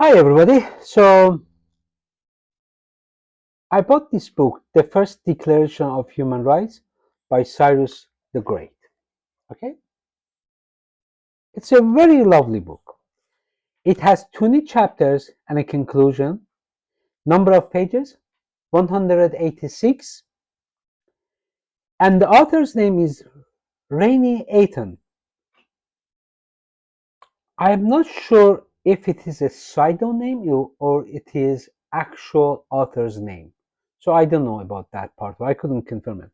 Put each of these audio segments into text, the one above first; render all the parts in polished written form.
Hi everybody. So I bought this book, The First Declaration of Human Rights by Cyrus the Great. Okay? It's a very lovely book. It has 20 chapters and a conclusion. Number of pages 186. And the author's name is Rainey. I am not sure if it is a pseudonym or it is actual author's name. So I don't know about that part. I couldn't confirm it.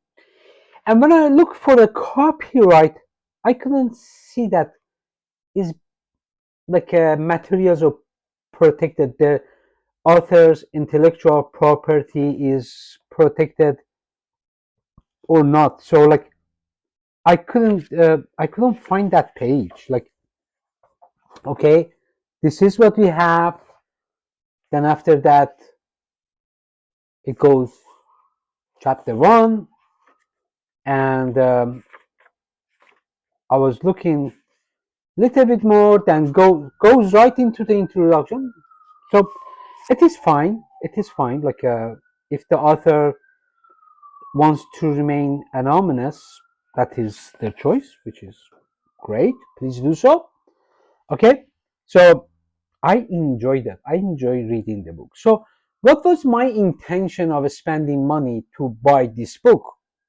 And when I look for a copyright, I couldn't see that is like materials are protected. The author's intellectual property is protected or not. So like I couldn't find that page. Like okay, this is what we have. Then after that, it goes chapter one, and I was looking little bit more, then goes right into the introduction. So it is fine. It is fine. Like if the author wants to remain anonymous, that is their choice, which is great. Please do so. Okay. So I enjoyed it. I enjoy reading the book. So what was my intention of spending money to buy this book?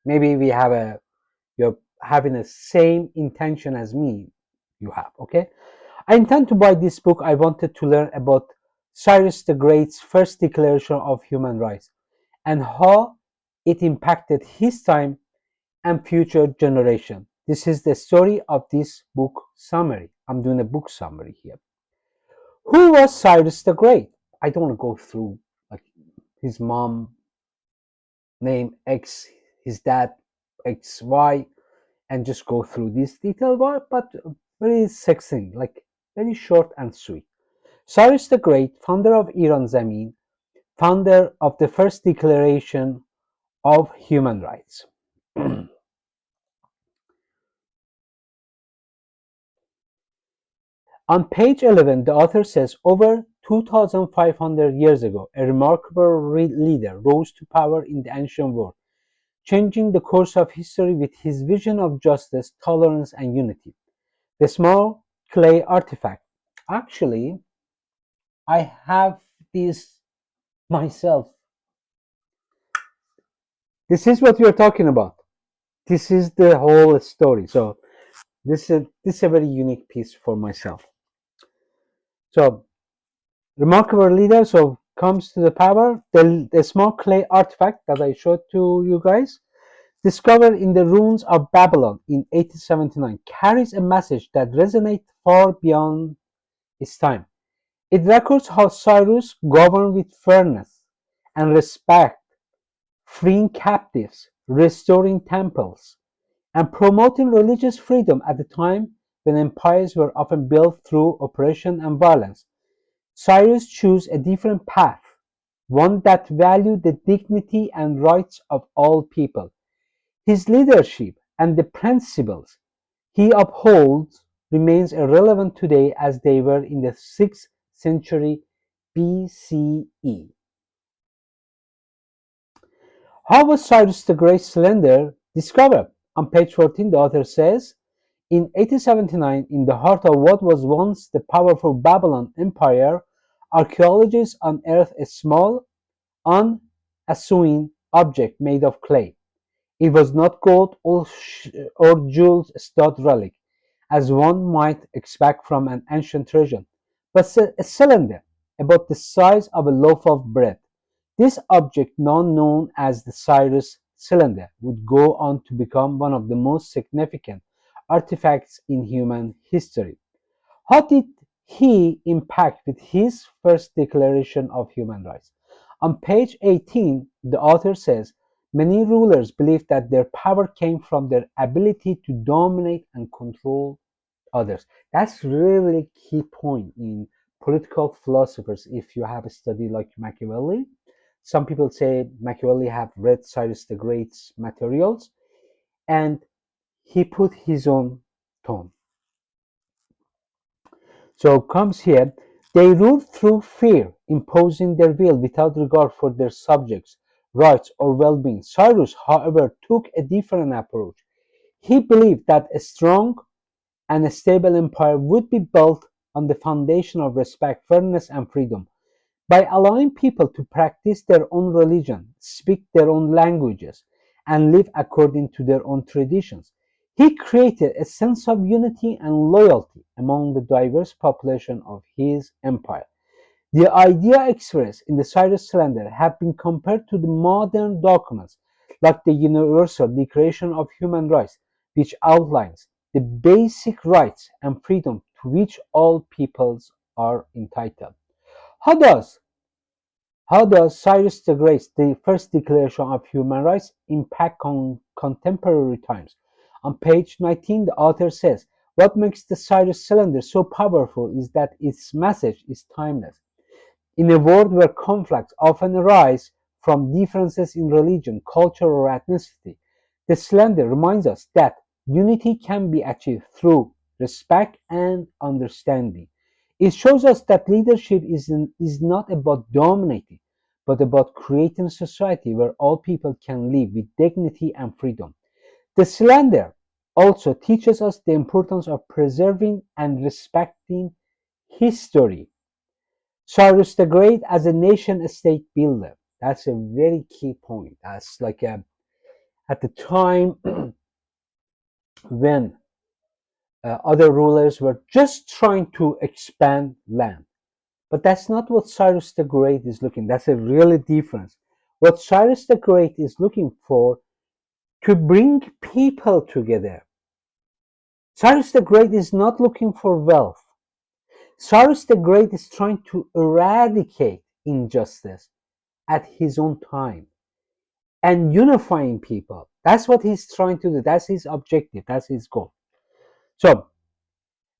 Maybe you're having the same intention as me. You have. Okay. I intend to buy this book. I wanted to learn about Cyrus the Great's first declaration of human rights and how it impacted his time and future generation. This is the story of this book summary. I'm doing a book summary here. Who was Cyrus the Great? I don't want to go through like his mom name X, his dad XY, and just go through this detail, but very succinct, like very short and sweet. Cyrus the Great, founder of Iran Zamin, founder of the first declaration of human rights. On page 11, the author says, over 2,500 years ago, a remarkable leader rose to power in the ancient world, changing the course of history with his vision of justice, tolerance, and unity. The small clay artifact. Actually, I have this myself. This is what we are talking about. This is the whole story. So this is a very unique piece for myself. So remarkable leader. So comes to the power. The small clay artifact that I showed to you guys, discovered in the ruins of Babylon in 1879, carries a message that resonates far beyond its time. It records how Cyrus governed with fairness and respect, freeing captives, restoring temples, and promoting religious freedom at a time when empires were often built through oppression and violence. Cyrus chose a different path, one that valued the dignity and rights of all people. His leadership and the principles he upholds remains relevant today as they were in the 6th century BCE. How was Cyrus the Great cylinder discovered? On page 14, the author says, in 1879, in the heart of what was once the powerful Babylon Empire, archaeologists unearthed a small, unassuming object made of clay. It was not gold or jewels stud relic, as one might expect from an ancient treasure, but a cylinder about the size of a loaf of bread. This object, now known as the Cyrus cylinder, would go on to become one of the most significant artifacts in human history. How did he impact with his first declaration of human rights? On page 18, the author says, many rulers believed that their power came from their ability to dominate and control others. That's really key point in political philosophers. If you have a study like Machiavelli, some people say Machiavelli have read Cyrus the Great's materials, and he put his own tone. So comes here, They ruled through fear, imposing their will without regard for their subjects' rights or well-being. Cyrus, however, took a different approach. He believed that a strong and a stable empire would be built on the foundation of respect, fairness, and freedom. By allowing people to practice their own religion, speak their own languages, and live according to their own traditions, he created a sense of unity and loyalty among the diverse population of his empire. The idea expressed in the Cyrus Calendar have been compared to the modern documents like the Universal Declaration of Human Rights, which outlines the basic rights and freedom to which all peoples are entitled. How does Cyrus the Great, the first Declaration of Human Rights, impact on contemporary times? On page 19, the author says, what makes the Cyrus Cylinder so powerful is that its message is timeless. In a world where conflicts often arise from differences in religion, culture, or ethnicity, the Cylinder reminds us that unity can be achieved through respect and understanding. It shows us that leadership is not about dominating, but about creating a society where all people can live with dignity and freedom. The Cylinder also teaches us the importance of preserving and respecting history. Cyrus the Great as a nation-state builder. That's a very key point. That's like at the time when other rulers were just trying to expand land. But that's not what Cyrus the Great is looking. That's a really difference. What Cyrus the Great is looking for to bring people together. Cyrus the Great is not looking for wealth. Cyrus the Great is trying to eradicate injustice at his own time and unifying people. That's what he's trying to do. That's his objective. That's his goal. So,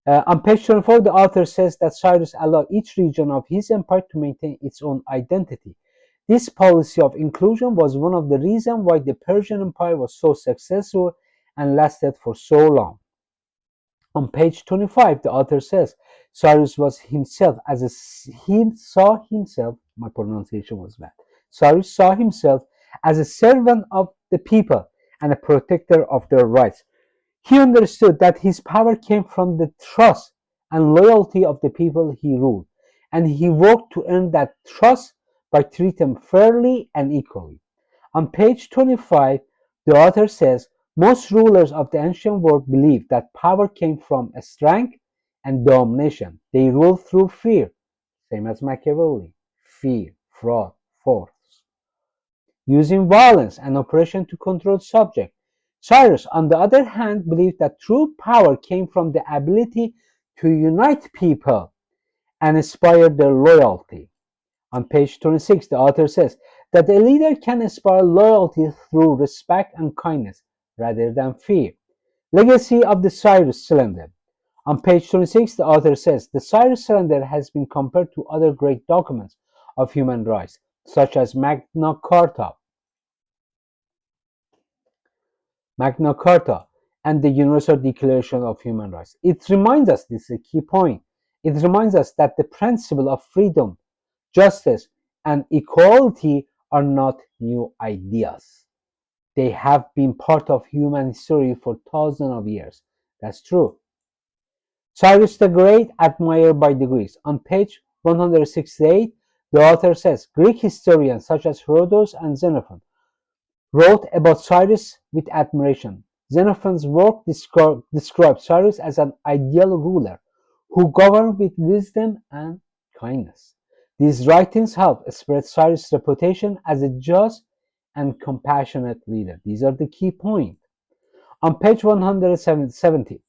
on page 24, the author says that Cyrus allowed each region of his empire to maintain its own identity. This policy of inclusion was one of the reasons why the Persian Empire was so successful and lasted for so long. On page 25, the author says Cyrus was himself as he saw himself. My pronunciation was bad. Cyrus saw himself as a servant of the people and a protector of their rights. He understood that his power came from the trust and loyalty of the people he ruled, and he worked to earn that trust by treating them fairly and equally. On page 25, the author says most rulers of the ancient world believed that power came from strength and domination. They ruled through fear, same as Machiavelli, fear, fraud, force, using violence and oppression to control subjects. Cyrus, on the other hand, believed that true power came from the ability to unite people and inspire their loyalty. On page 26, the author says that a leader can inspire loyalty through respect and kindness rather than fear. Legacy of the Cyrus Cylinder. On page 26, the author says the Cyrus Cylinder has been compared to other great documents of human rights, such as Magna Carta, and the Universal Declaration of Human Rights. It reminds us, this is a key point, it reminds us that the principle of freedom, justice, and equality are not new ideas. They have been part of human history for thousands of years. That's true. Cyrus the Great, admired by the Greeks. On page 168, the author says Greek historians such as Herodotus and Xenophon wrote about Cyrus with admiration. Xenophon's work describes Cyrus as an ideal ruler who governed with wisdom and kindness. These writings help spread Cyrus' reputation as a just and compassionate leader. These are the key points. On page 170,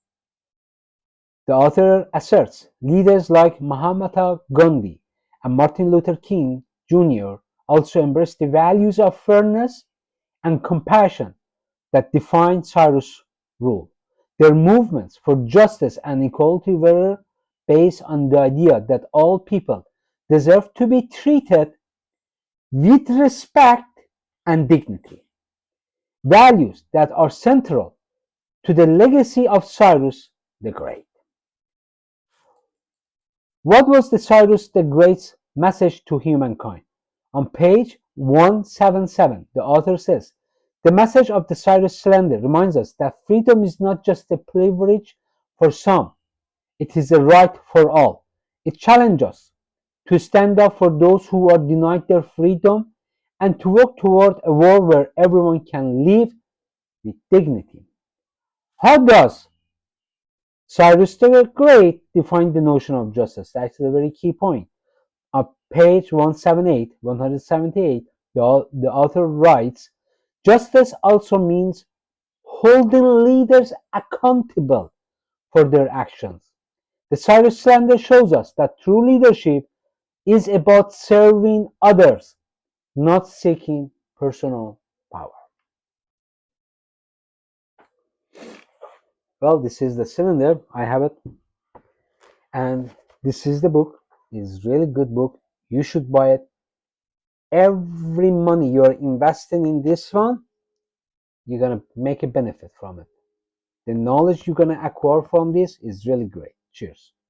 the author asserts leaders like Mahatma Gandhi and Martin Luther King Jr. also embraced the values of fairness and compassion that defined Cyrus' rule. Their movements for justice and equality were based on the idea that all people deserve to be treated with respect and dignity, values that are central to the legacy of Cyrus the Great. What was the Cyrus the Great's message to humankind? On page 177, the author says, the message of the Cyrus Slender reminds us that freedom is not just a privilege for some, it is a right for all. It challenges us to stand up for those who are denied their freedom and to work toward a world where everyone can live with dignity. How does Cyrus the Great define the notion of justice? That's a very key point. On page 178, the author writes, justice also means holding leaders accountable for their actions. The Cyrus Slander shows us that true leadership is about serving others, not seeking personal power. Well, this is the cylinder. I have it. And this is the book. It's a really good book. You should buy it. Every money you're investing in this one, you're going to make a benefit from it. The knowledge you're going to acquire from this is really great. Cheers.